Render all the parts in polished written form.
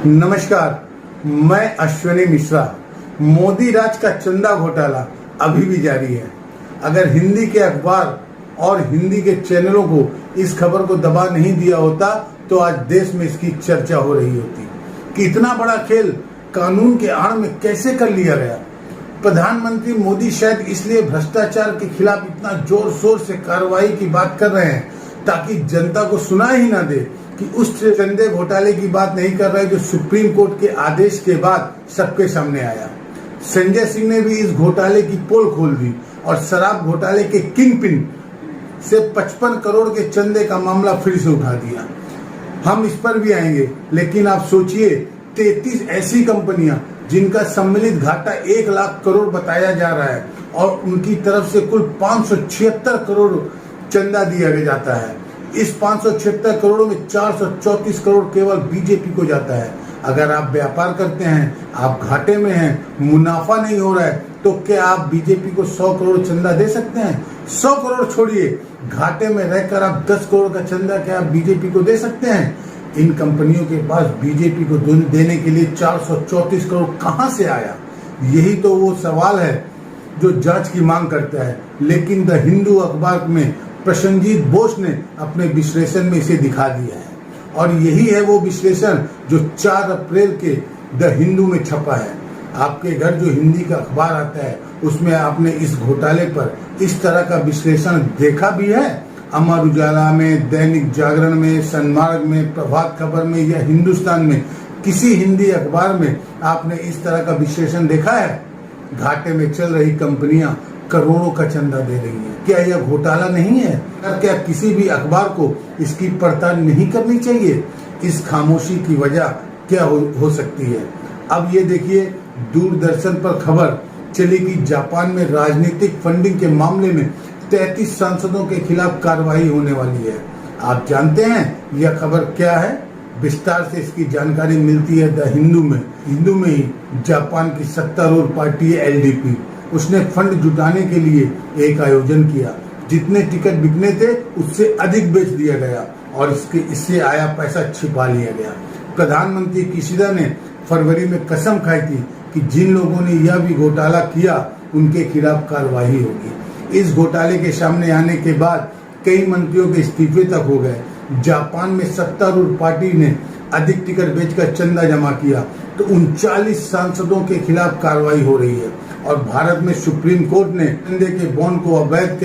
नमस्कार, मैं अश्विनी मिश्रा। मोदी राज का चंदा घोटाला अभी भी जारी है। अगर हिंदी के अखबार और हिंदी के चैनलों को इस खबर को दबा नहीं दिया होता तो आज देश में इसकी चर्चा हो रही होती कि इतना बड़ा खेल कानून के आड़ में कैसे कर लिया गया। प्रधानमंत्री मोदी शायद इसलिए भ्रष्टाचार के खिलाफ इतना जोर शोर से कार्रवाई की बात कर रहे हैं ताकि जनता को सुना ही ना दे कि उस चंदे घोटाले की बात नहीं कर रहे जो सुप्रीम कोर्ट के आदेश के बाद सबके सामने आया। संजय सिंह ने भी इस घोटाले की पोल खोल दी और शराब घोटाले के किंग पिन से 55 करोड़ के चंदे का मामला फिर से उठा दिया। हम इस पर भी आएंगे, लेकिन आप सोचिए 33 ऐसी कंपनियां जिनका सम्मिलित घाटा 1 लाख करोड़ बताया जा रहा है और उनकी तरफ से कुल 576 करोड़ चंदा दिया जाता है। इस 576 करोड़ में 434 करोड़ केवल बीजेपी को जाता है। अगर आप व्यापार करते हैं, आप घाटे में हैं, मुनाफा नहीं हो रहा है, तो क्या आप बीजेपी को 100 करोड़ चंदा दे सकते हैं? 100 करोड़ छोड़िए, घाटे में रहकर आप 10 करोड़ का चंदा क्या आप बीजेपी को दे सकते हैं? इन कंपनियों के पास बीजेपी को देने के लिए 434 करोड़ कहां से आया? यही तो वो सवाल है जो जांच की मांग करता है। लेकिन द हिंदू अखबार में प्रसन्नजीत बोस ने अपने विश्लेषण में इसे दिखा दिया है और यही है वो विश्लेषण जो 4 अप्रैल के द हिंदू में छपा है। आपके घर जो हिंदी का अखबार आता है उसमें आपने इस घोटाले पर इस तरह का विश्लेषण देखा भी है? अमर उजाला में, दैनिक जागरण में, सन्मार्ग में, प्रभात खबर में या हिंदुस्तान में किसी हिंदी अखबार में आपने इस तरह का विश्लेषण देखा है? घाटे में चल रही कंपनियां करोड़ों का चंदा दे रही है। क्या यह घोटाला नहीं है? क्या किसी भी अखबार को इसकी पड़ताल नहीं करनी चाहिए? इस खामोशी की वजह क्या हो सकती है? अब ये देखिए, दूरदर्शन पर खबर चली कि जापान में राजनीतिक फंडिंग के मामले में 33 सांसदों के खिलाफ कार्रवाई होने वाली है। आप जानते हैं यह खबर क्या है? विस्तार से इसकी जानकारी मिलती है द हिंदू में। हिंदू में ही जापान की सत्तारूढ़ पार्टी है एलडीपी, उसने फंड जुटाने के लिए एक आयोजन किया। जितने टिकट बिकने थे उससे अधिक बेच दिया गया और इससे आया पैसा छिपा लिया गया। प्रधानमंत्री किशिदा ने फरवरी में कसम खाई थी कि जिन लोगों ने यह भी घोटाला किया उनके खिलाफ कार्रवाई होगी। इस घोटाले के सामने आने के बाद कई मंत्रियों के इस्तीफे तक हो गए। जापान में सत्तारूढ़ पार्टी ने अधिक टिकट बेचकर चंदा जमा किया तो 39 सांसदों के खिलाफ कार्रवाई हो रही है और भारत में सुप्रीम कोर्ट ने चंदे के बॉन्ड को अवैध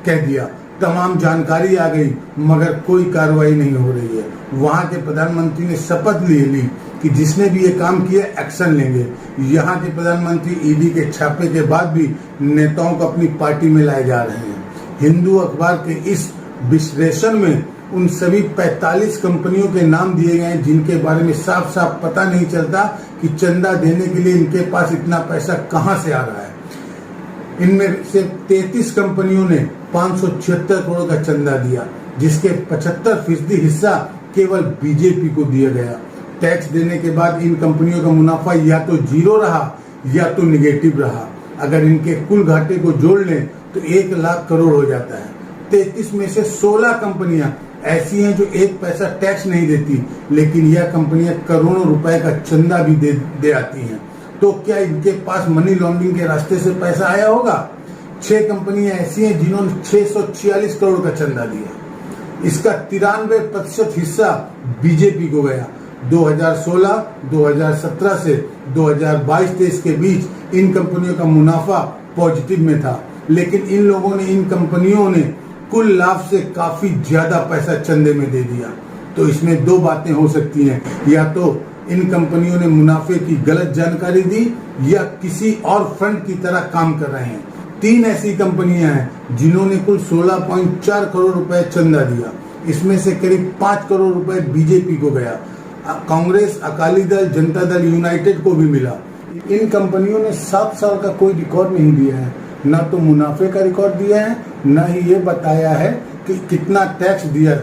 कह दिया। तमाम जानकारी आ गई मगर कोई कार्रवाई नहीं हो रही है। वहां के प्रधानमंत्री ने शपथ ली कि जिसने भी ये काम किया एक्शन लेंगे। यहाँ के प्रधानमंत्री ईडी के छापे के बाद भी नेताओं को अपनी पार्टी में लाए जा रहे हैं। हिंदू अखबार के इस विश्लेषण में उन सभी 45 कंपनियों के नाम दिए गए हैं जिनके बारे में साफ साफ पता नहीं चलता कि चंदा देने के लिए इनके पास इतना पैसा कहां से आ रहा है। इनमें से 33 कंपनियों ने 576 करोड़ का चंदा दिया, जिसके 75% हिस्सा केवल बीजेपी को दिया गया। टैक्स देने के बाद इन कंपनियों का मुनाफा या तो जीरो रहा या तो निगेटिव रहा। अगर इनके कुल घाटे को जोड़ लें तो 1 लाख करोड़ हो जाता है। 33 में से 16 कंपनियां ऐसी हैं जो 1 पैसा टैक्स नहीं देती, लेकिन यह कंपनियां करोड़ों रुपए का चंदा भी दे आती हैं। तो क्या इनके पास मनी लॉन्ड्रिंग के रास्ते से पैसा आया होगा? 6 कंपनियां ऐसी हैं जिन्होंने 646 करोड़ का चंदा दिया। इसका 93% हिस्सा बीजेपी को गया। 2016-2017 से 2022-23 के बीच इन कंपनियों का मुनाफा पॉजिटिव में था, लेकिन इन लोगों ने इन कंपनियों ने कुल लाभ से काफी ज्यादा पैसा चंदे में दे दिया। तो इसमें 2 बातें हो सकती हैं, या तो इन कंपनियों ने मुनाफे की गलत जानकारी दी या किसी और फंड की तरह काम कर रहे हैं। 3 ऐसी कंपनियां हैं जिन्होंने कुल 16.4 करोड़ रुपए चंदा दिया। इसमें से करीब 5 करोड़ रुपए बीजेपी को गया। कांग्रेस, अकाली दल, जनता दल यूनाइटेड को भी मिला। इन कंपनियों ने 7 साल का कोई रिकॉर्ड नहीं दिया है, ना तो मुनाफे का रिकॉर्ड दिया है, ना ही ये बताया है कि कितना टैक्स दिया।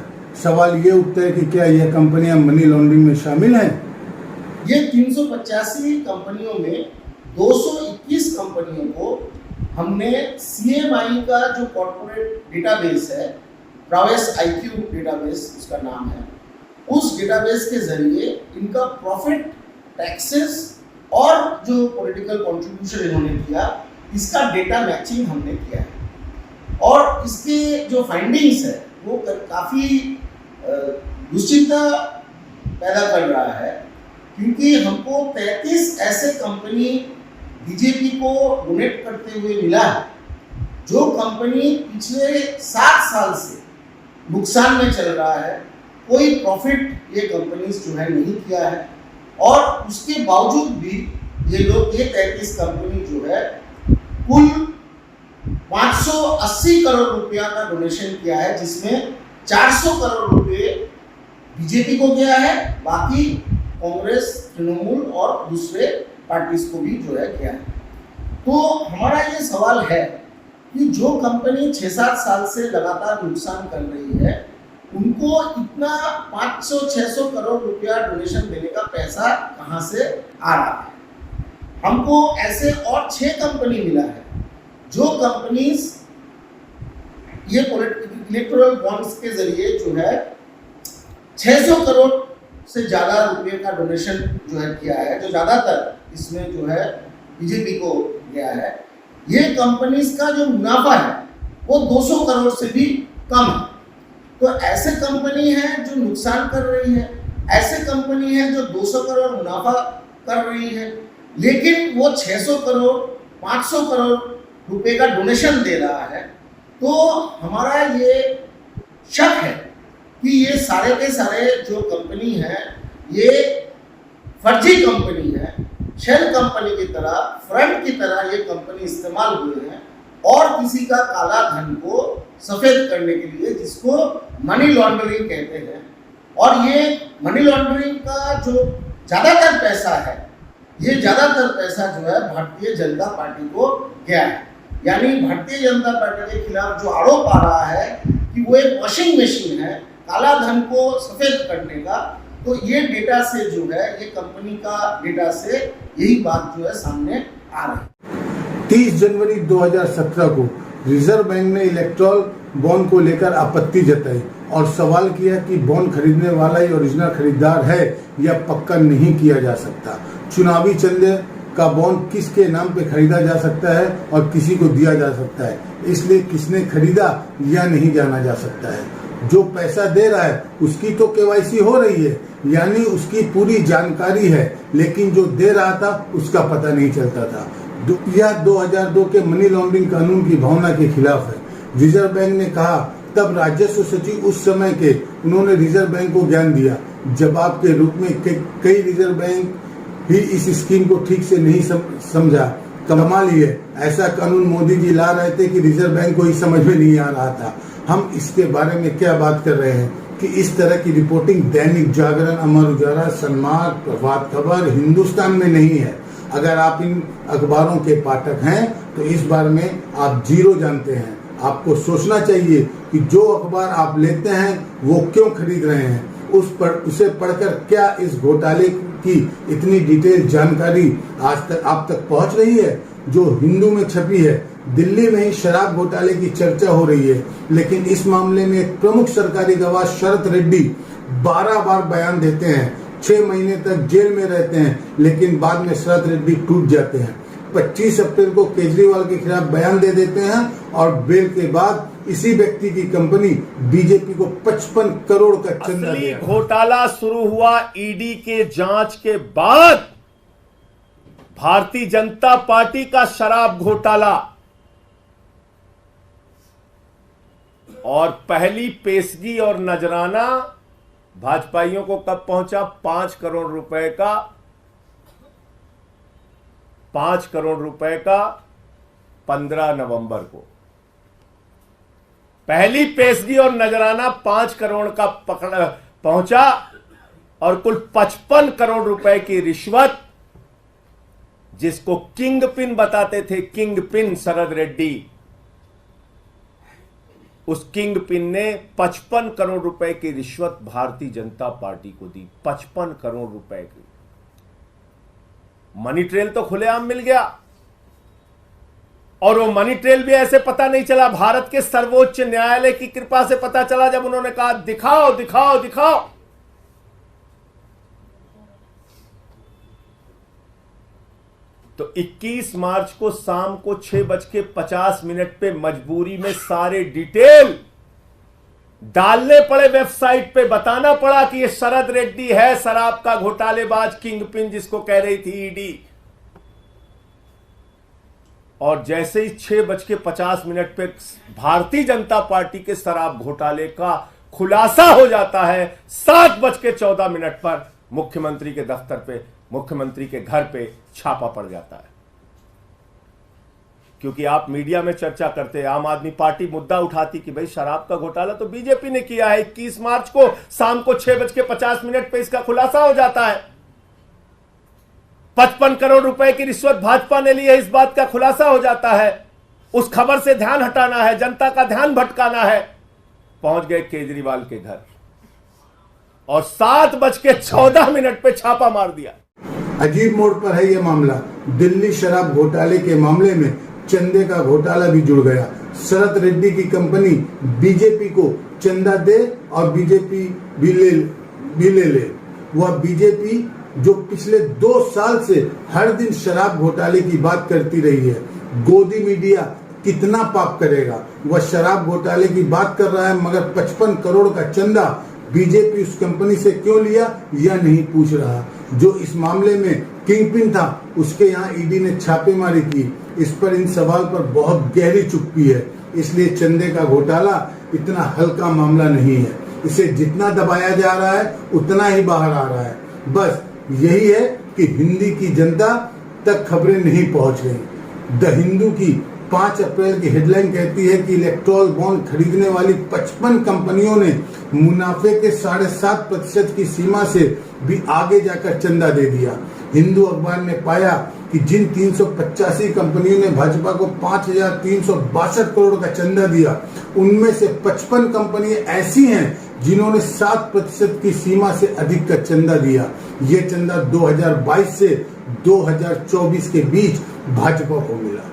सवाल ये उठता है कि क्या यह कंपनियां मनी लॉन्ड्रिंग में शामिल हैं? ये 385 कंपनियों में 221 कंपनियों को हमने CMI का जो कॉर्पोरेट डेटाबेस है, प्रवेश IQ डेटाबेस उसका नाम है, उस डेटाबेस के जरिए इनका प्रॉफिट टैक्सेस और जो पॉलिटिकल कंट्रीब्यूशन इन्होंने किया, इसका डेटा मैचिंग हमने किया है। और इसके जो फाइंडिंग्स है वो काफ़ी दुश्चिंता पैदा कर रहा है, क्योंकि हमको 33 ऐसे कंपनी बीजेपी को डोनेट करते हुए मिला है, जो कंपनी पिछले 7 साल से नुकसान में चल रहा है, कोई प्रॉफिट ये कंपनीज जो है नहीं किया है, और उसके बावजूद भी ये लोग ये 33 कंपनी जो है कुल 580 करोड़ रुपया का डोनेशन किया है, जिसमें 400 करोड़ रुपए बीजेपी को गया है, बाकी कांग्रेस, तृणमूल और दूसरे पार्टीज को भी जो है गया है। तो हमारा ये सवाल है कि जो कंपनी 6-7 साल से लगातार नुकसान कर रही है, उनको इतना 500-600 करोड़ रुपया डोनेशन देने का पैसा कहाँ से आ रहा है। हमको ऐसे और 6 कंपनी मिला है, जो कंपनीज ये इलेक्टोरल बॉन्ड्स के जरिए जो है 600 करोड़ से ज़्यादा रुपये का डोनेशन जो है किया है, जो ज़्यादातर इसमें जो है बीजेपी को गया है। ये कंपनीज का जो मुनाफा है वो 200 करोड़ से भी कम है। तो ऐसे कंपनी है जो नुकसान कर रही है, ऐसे कंपनी है जो 200 करोड़ मुनाफा कर रही है, लेकिन वो 600 करोड़ 500 करोड़ रुपए का डोनेशन दे रहा है। तो हमारा ये शक है कि ये सारे के सारे जो कंपनी है ये फर्जी कंपनी है, शेल कंपनी की तरह, फ्रंट की तरह ये कंपनी इस्तेमाल हुए हैं, और किसी का काला धन को सफेद करने के लिए, जिसको मनी लॉन्ड्रिंग कहते हैं। और ये मनी लॉन्ड्रिंग का जो ज़्यादातर पैसा है, ये ज़्यादातर पैसा जो है भारतीय जनता पार्टी को गया है। यानी भारतीय जनता पार्टी के खिलाफ जो आरोप आ रहा है कि वो एक वॉशिंग मशीन है काला धन को सफेद करने का, तो ये डेटा से जो है, ये कंपनी का डेटा से यही बात जो है सामने आ रही है। 30 जनवरी 2017 को रिजर्व बैंक ने इलेक्ट्रॉल बॉन्ड को लेकर आपत्ति जताई और सवाल किया कि बॉन्ड खरीदने वाला ही ओरिजिनल खरीदार है या पक्का नहीं किया जा सकता। चुनावी चंदे का बॉन्ड किसके नाम पे खरीदा जा सकता है और किसी को दिया जा सकता है, इसलिए किसने खरीदा या नहीं जाना जा सकता है। जो पैसा दे रहा है उसकी तो केवाईसी हो रही है, यानी उसकी पूरी जानकारी है, लेकिन जो दे रहा था उसका पता नहीं चलता था। यह 2002 के मनी लॉन्ड्रिंग कानून की भावना के खिलाफ है। रिजर्व बैंक ने कहा, तब राजस्व सचिव उस समय के उन्होंने रिजर्व बैंक को ज्ञान दिया। जवाब के रूप में कई रिजर्व बैंक ही इस स्कीम को ठीक से नहीं समझा। कमाल ही है, ऐसा कानून मोदी जी ला रहे थे कि रिजर्व बैंक को ही समझ में नहीं आ रहा था। हम इसके बारे में क्या बात कर रहे हैं कि इस तरह की रिपोर्टिंग दैनिक जागरण, अमर उजाला, सन्मार्ग, प्रभात खबर, हिंदुस्तान में नहीं है। अगर आप इन अखबारों के पाठक हैं तो इस बारे में आप जीरो जानते हैं। आपको सोचना चाहिए कि जो अखबार आप लेते हैं वो क्यों खरीद रहे हैं, उसे पढ़कर क्या इस घोटाले की इतनी डिटेल जानकारी आज तक आप तक पहुंच रही है। जो हिंदू में छपी है, दिल्ली में ही शराब घोटाले की चर्चा हो रही है, लेकिन इस मामले में एक प्रमुख सरकारी गवाह शरत रेड्डी 12 बार बयान देते हैं, 6 महीने तक जेल में रहते हैं, लेकिन बाद में शरत रेड्डी टूट जाते हैं। 25 अप्रैल को केजरीवाल के खिलाफ बयान दे देते हैं और बेल के बाद इसी व्यक्ति की कंपनी बीजेपी को 55 करोड़ का चंदा असली घोटाला शुरू हुआ ईडी के जांच के बाद। भारतीय जनता पार्टी का शराब घोटाला, और पहली पेशगी और नजराना भाजपाइयों को कब पहुंचा? 5 करोड़ रुपए का 5 करोड़ रुपए का 15 नवंबर को पहली पेशगी और नजराना 5 करोड़ का पहुंचा, और कुल 55 करोड़ रुपए की रिश्वत, जिसको किंग पिन बताते थे, किंग पिन शरद रेड्डी, उस किंग पिन ने 55 करोड़ रुपए की रिश्वत भारतीय जनता पार्टी को दी। 55 करोड़ रुपए की मनी ट्रेल तो खुलेआम मिल गया, और वो मनी ट्रेल भी ऐसे पता नहीं चला, भारत के सर्वोच्च न्यायालय की कृपा से पता चला, जब उन्होंने कहा दिखाओ दिखाओ दिखाओ। तो 21 मार्च को शाम को 6:50 पे मजबूरी में सारे डिटेल डालने पड़े वेबसाइट पे, बताना पड़ा कि ये शरद रेड्डी है शराब का घोटालेबाज किंग पिन जिसको कह रही थी ईडी। और जैसे ही 6:50 पे भारतीय जनता पार्टी के शराब घोटाले का खुलासा हो जाता है, 7:14 पर मुख्यमंत्री के दफ्तर पे, मुख्यमंत्री के घर पे छापा पड़ जाता है। क्योंकि आप मीडिया में चर्चा करते हैं, आम आदमी पार्टी मुद्दा उठाती कि भाई शराब का घोटाला तो बीजेपी ने किया है। 21 मार्च को शाम को 6:50 पे इसका खुलासा हो जाता है। 55 करोड़ रुपए की रिश्वत भाजपा ने ली है, इस बात का खुलासा हो जाता है। उस खबर से ध्यान हटाना है, जनता का ध्यान भटकाना है। पहुंच गए केजरीवाल के घर और 7:14 पे छापा मार दिया। अजीब मोड़ पर है यह मामला। दिल्ली शराब घोटाले के मामले में चंदे का घोटाला भी जुड़ गया। शरद रेड्डी की कंपनी बीजेपी को चंदा दे और बीजेपी भी ले। वह बीजेपी जो पिछले 2 साल से हर दिन शराब घोटाले की बात करती रही है। गोदी मीडिया कितना पाप करेगा। वह शराब घोटाले की बात कर रहा है, मगर 55 करोड़ का चंदा बीजेपी उस कंपनी से क्यों लिया यह नहीं पूछ रहा। जो इस मामले में किंगपिन था उसके यहाँ ईडी ने छापेमारी की। इस पर, इन सवाल पर बहुत गहरी चुप्पी है। इसलिए चंदे का घोटाला इतना हल्का मामला नहीं है। इसे जितना दबाया जा रहा है उतना ही बाहर आ रहा है। बस यही है कि हिंदी की जनता तक खबरें नहीं पहुंच गई। द हिंदू की 5 अप्रैल की हेडलाइन कहती है कि इलेक्टोरल बॉन्ड खरीदने वाली 55 कंपनियों ने मुनाफे के 7.5% की सीमा से भी आगे जाकर चंदा दे दिया। हिंदू अखबार ने पाया कि जिन 385 कंपनियों ने भाजपा को 5,362 करोड़ का चंदा दिया, उनमें से 55 कंपनियां ऐसी हैं जिन्होंने 7% की सीमा से अधिक का चंदा दिया। ये चंदा 2022 से 2024 के बीच भाजपा को मिला।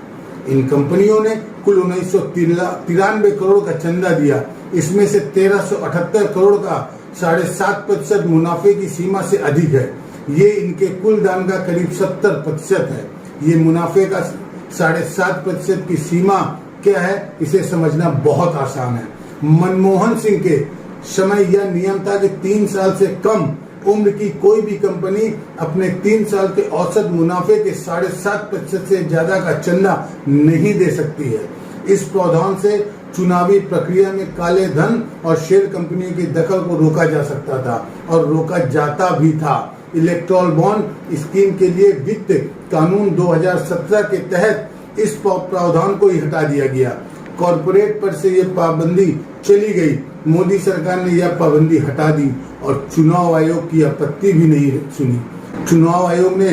इन कंपनियों ने कुल 1993 करोड़ का चंदा दिया। इसमें से 1378 करोड़ का 7.5% मुनाफे की सीमा से अधिक है। ये इनके कुल दान का करीब 70% है। ये मुनाफे का 7.5% की सीमा क्या है, इसे समझना बहुत आसान है। मनमोहन सिंह के समय यह नियम था कि 3 साल से कम उम्र की कोई भी कंपनी अपने 3 साल के औसत मुनाफे के 7.5% से ज्यादा का चंदा नहीं दे सकती है। इस प्रावधान से चुनावी प्रक्रिया में काले धन और शेयर कंपनियों की दखल को रोका जा सकता था और रोका जाता भी था। इलेक्टोरल बॉन्ड स्कीम के लिए वित्त कानून 2017 के तहत इस प्रावधान को ही हटा दिया गया। कॉरपोरेट पर से यह पाबंदी चली गई। मोदी सरकार ने यह पाबंदी हटा दी और चुनाव आयोग की आपत्ति भी नहीं सुनी। चुनाव आयोग ने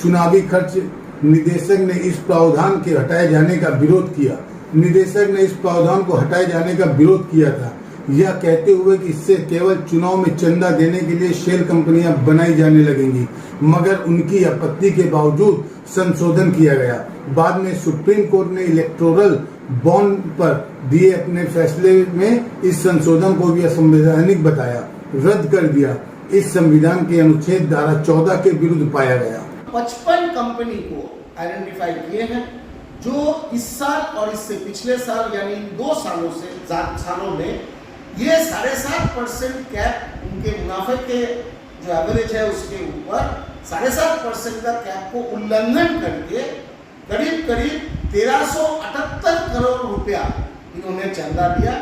चुनावी खर्च निदेशक ने इस प्रावधान के हटाए जाने का विरोध किया। निदेशक ने इस प्रावधान को हटाए जाने का विरोध किया था, यह कहते हुए कि इससे केवल चुनाव में चंदा देने के लिए शेल कंपनियां बनाई जाने लगेंगी। मगर उनकी आपत्ति के बावजूद संशोधन किया गया। बाद में सुप्रीम कोर्ट ने इलेक्टोरल बॉन्ड पर दिए अपने फैसले में इस संशोधन को भी असंवैधानिक बताया, रद्द कर दिया। इस संविधान के अनुच्छेद धारा 14 के विरुद्ध पाया गया। 55 कंपनी को आइडेंटिफाई किए हैं जो इस साल और इससे पिछले साल यानी 2 सालों में ये 7.5% कैप उनके मुनाफे के जो एवरेज है उसके ऊपर 7.5% का कैप को उल्लंघन करके करीब 1378 करोड़ रुपया इन्होंने चंदा दिया।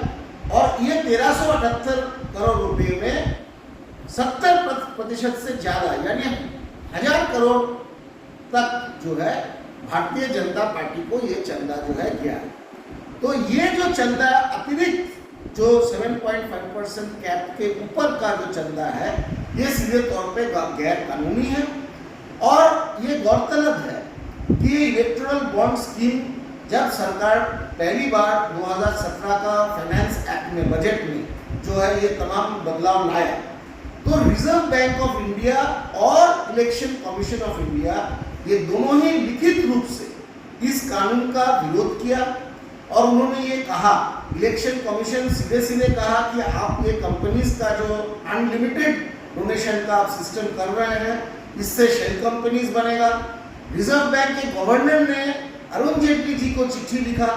और ये 1378 करोड़ रुपए में 70% से ज्यादा यानी 1000 करोड़ तक जो है भारतीय जनता पार्टी को ये चंदा जो है गया है। तो ये जो चंदा अतिरिक्त जो 7.5% कैप के ऊपर का जो चंदा है ये सीधे तौर पे गैर कानूनी है। और ये गौरतलब है कि इलेक्टोरल बॉन्ड स्कीम जब सरकार पहली बार 2017 का फाइनेंस एक्ट में बजट में जो है ये तमाम बदलाव लाया, तो रिजर्व बैंक ऑफ इंडिया और इलेक्शन कमीशन ऑफ इंडिया ये दोनों ही लिखित रूप से इस कानून का विरोध किया। और उन्होंने ये कहा, इलेक्शन कमीशन सीधे कहा कि आप ये कंपनीज का जो अनलिमिटेड डोनेशन का आप सिस्टम कर रहे हैं इससे शेल कंपनीज बनेगा रिजर्व बैंक के गवर्नर ने अरुण जेटली जी को चिट्ठी लिखा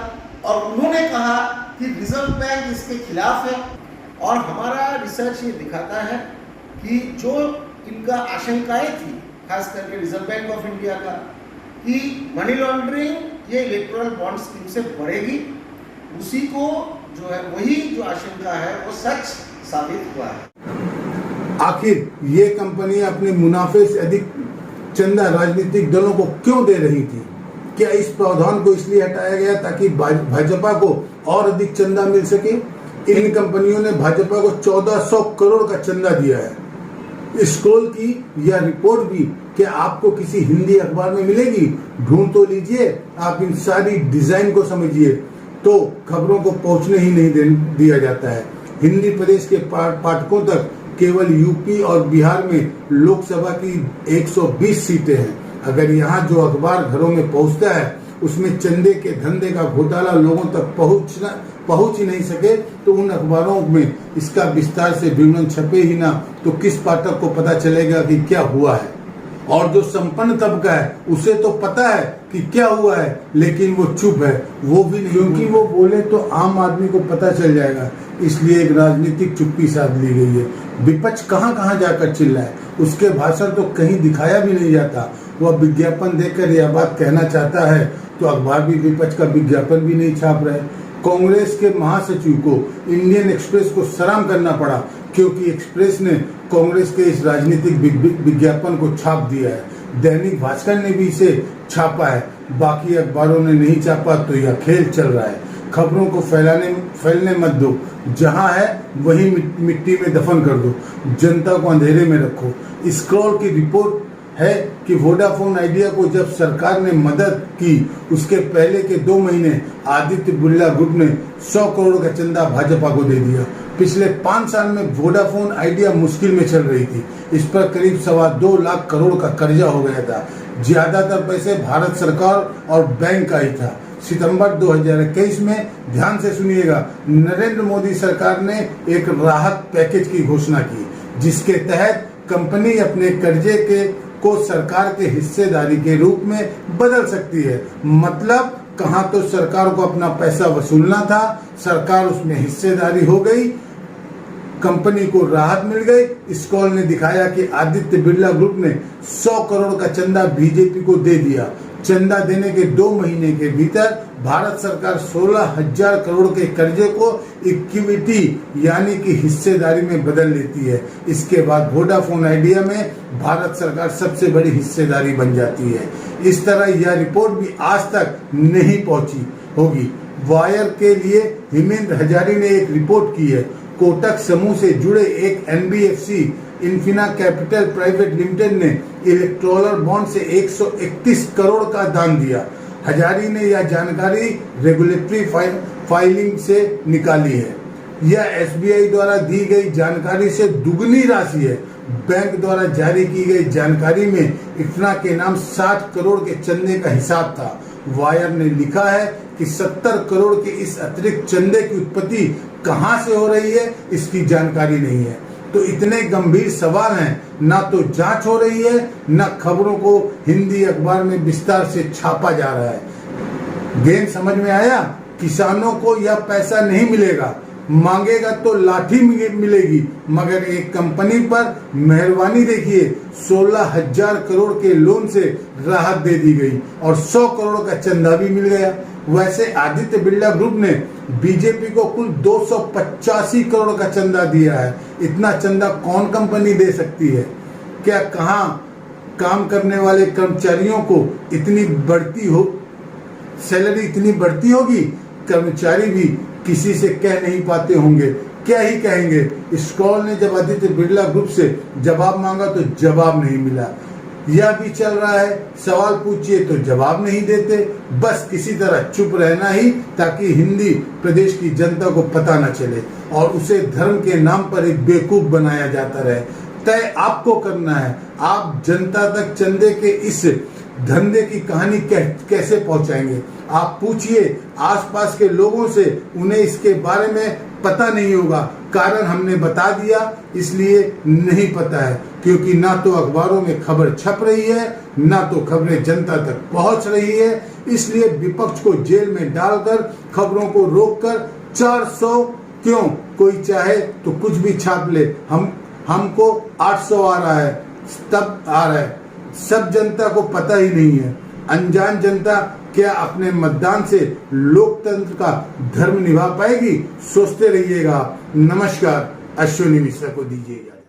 और उन्होंने कहा कि रिजर्व बैंक इसके खिलाफ है। और हमारा रिसर्च ये दिखाता है कि जो इनका आशंकाएं थी, खास करके रिजर्व बैंक ऑफ इंडिया का, कि मनी लॉन्ड्रिंग ये इलेक्टोरल बॉन्ड स्कीम से बढ़ेगी, उसी को जो है वही जो आशंका है वो सच साबित हुआ है। आखिर ये कंपनी अपने मुनाफे से अधिक चंदा राजनीतिक दलों को क्यों दे रही थी? क्या इस प्रावधान को इसलिए हटाया गया ताकि भाजपा को और अधिक चंदा मिल सके? इन कंपनियों ने भाजपा को 1400 करोड़ का चंदा दिया है। स्क्रॉल की यह रिपोर्ट भी क्या आपको किसी हिंदी अखबार में मिलेगी? ढूंढ तो लीजिए, आप इन सारी डिजाइन को समझिए तो खबरों को पहुंचने ही नहीं दिया जाता है। हिंदी प्रदेश के पाठकों तक केवल यूपी और बिहार में लोकसभा की 120 सीटें हैं। अगर यहाँ जो अखबार घरों में पहुंचता है उसमें चंदे के धंधे का घोटाला लोगों तक पहुंच ही नहीं सके तो उन अखबारों में इसका विस्तार से विवरण छपे ही ना तो किस पाठक को पता चलेगा कि क्या हुआ है? और जो संपन्न तबका है उसे तो पता है कि क्या हुआ है, लेकिन वो चुप है, वो भी नहीं, क्योंकि वो बोले तो आम आदमी को पता चल जाएगा। इसलिए एक राजनीतिक चुप्पी साध ली गई है। विपक्ष कहाँ कहाँ जाकर चिल्लाए, उसके भाषण तो कहीं दिखाया भी नहीं जाता। वह विज्ञापन देकर यह बात कहना चाहता है तो अखबार भी विपक्ष का विज्ञापन भी नहीं छाप रहे। कांग्रेस के महासचिव को इंडियन एक्सप्रेस को सलाम करना पड़ा क्योंकि एक्सप्रेस ने कांग्रेस के इस राजनीतिक विज्ञापन को छाप दिया है। दैनिक भास्कर ने भी इसे छापा है, बाकी अखबारों ने नहीं छापा तो यह खेल चल रहा है। खबरों को फैलने मत दो, जहां है वही मिट्टी में दफन कर दो, जनता को अंधेरे में रखो। स्क्रॉल की रिपोर्ट है कि वोडाफोन आइडिया को जब सरकार ने मदद की उसके पहले के 2 महीने आदित्य बिरला ग्रुप ने 100 करोड़ का चंदा भाजपा को दे दिया। पिछले 5 साल में वोडाफोन आइडिया मुश्किल में चल रही थी। इस पर करीब 2.25 लाख करोड़ का कर्जा हो गया था। ज्यादातर पैसे भारत सरकार और बैंक का ही था। सितंबर 2021 में, ध्यान से सुनिएगा, नरेंद्र मोदी सरकार ने एक राहत पैकेज की घोषणा की जिसके तहत कंपनी अपने कर्जे को सरकार के हिस्सेदारी के रूप में बदल सकती है। मतलब कहाँ तो सरकार को अपना पैसा वसूलना था, सरकार उसमें हिस्सेदारी हो गई, कंपनी को राहत मिल गई। स्क्रॉल ने दिखाया कि आदित्य बिरला ग्रुप ने 100 करोड़ का चंदा बीजेपी को दे दिया। चंदा देने के 2 महीने के भीतर भारत सरकार 16,000 करोड़ के कर्जे को इक्विटी यानी कि हिस्सेदारी में बदल लेती है। इसके बाद वोडाफोन आइडिया में भारत सरकार सबसे बड़ी हिस्सेदारी बन जाती है। इस तरह यह रिपोर्ट भी आज तक नहीं पहुंची होगी। वायर के लिए हेमेंद्र हजारी ने एक रिपोर्ट की है। कोटक समूह से जुड़े एक NBFC इन्फिना कैपिटल प्राइवेट लिमिटेड ने इलेक्टोरल बॉन्ड से 131 करोड़ का दान दिया। हजारी ने यह जानकारी रेगुलेटरी फाइलिंग से निकाली है। यह SBI द्वारा दी गई जानकारी से दुगनी राशि है। बैंक द्वारा जारी की गई जानकारी में इन्फिना के नाम 60 करोड़ के चंदे का हिसाब था। वायर ने लिखा है कि 70 करोड़ के इस अतिरिक्त चंदे की उत्पत्ति कहां से हो रही है इसकी जानकारी नहीं है। तो इतने गंभीर सवाल हैं, ना तो जांच हो रही है, ना खबरों को हिंदी अखबार में विस्तार से छापा जा रहा है। गेम समझ में आया? किसानों को यह पैसा नहीं मिलेगा, मांगेगा तो लाठी मिलेगी। मगर एक कंपनी पर मेहरबानी देखिए, 16,000 करोड़ के लोन से राहत दे दी गई और 100 करोड़ का चंदा भी मिल गया। वैसे आदित्य बिरला ग्रुप ने बीजेपी को कुल 285 करोड़ का चंदा दिया है। इतना चंदा कौन कंपनी दे सकती है? क्या कहां काम करने वाले कर्मचारियों को इतनी बढ़ती हो, सैलरी इतनी बढ़ती होगी? कर्मचारी भी किसी से कह नहीं पाते होंगे, क्या ही कहेंगे। स्क्रॉल ने जब आदित्य बिरला ग्रुप से जवाब मांगा तो जवाब नहीं मिला। यह भी चल रहा है, सवाल पूछिए तो जवाब नहीं देते, बस किसी तरह चुप रहना ही, ताकि हिंदी प्रदेश की जनता को पता न चले और उसे धर्म के नाम पर एक बेवकूफ बनाया जाता रहे। तय आपको करना है, आप जनता तक चंदे के इस धंधे की कहानी कैसे पहुंचाएंगे? आप पूछिए आसपास के लोगों से, उन्हें इसके बारे में पता नहीं होगा। कारण हमने बता दिया इसलिए नहीं पता है, क्योंकि ना तो अखबारों में खबर छप रही है, ना तो खबरें जनता तक पहुंच रही है। इसलिए विपक्ष को जेल में डालकर खबरों को रोककर 400 क्यों, कोई चाहे तो कुछ भी छाप ले, हमको 800 आ रहा है, तब आ रहा है। सब जनता को पता ही नहीं है। अनजान जनता क्या अपने मतदान से लोकतंत्र का धर्म निभा पाएगी? सोचते रहिएगा। नमस्कार। अश्विनी मिश्रा को दीजिए इजाजत।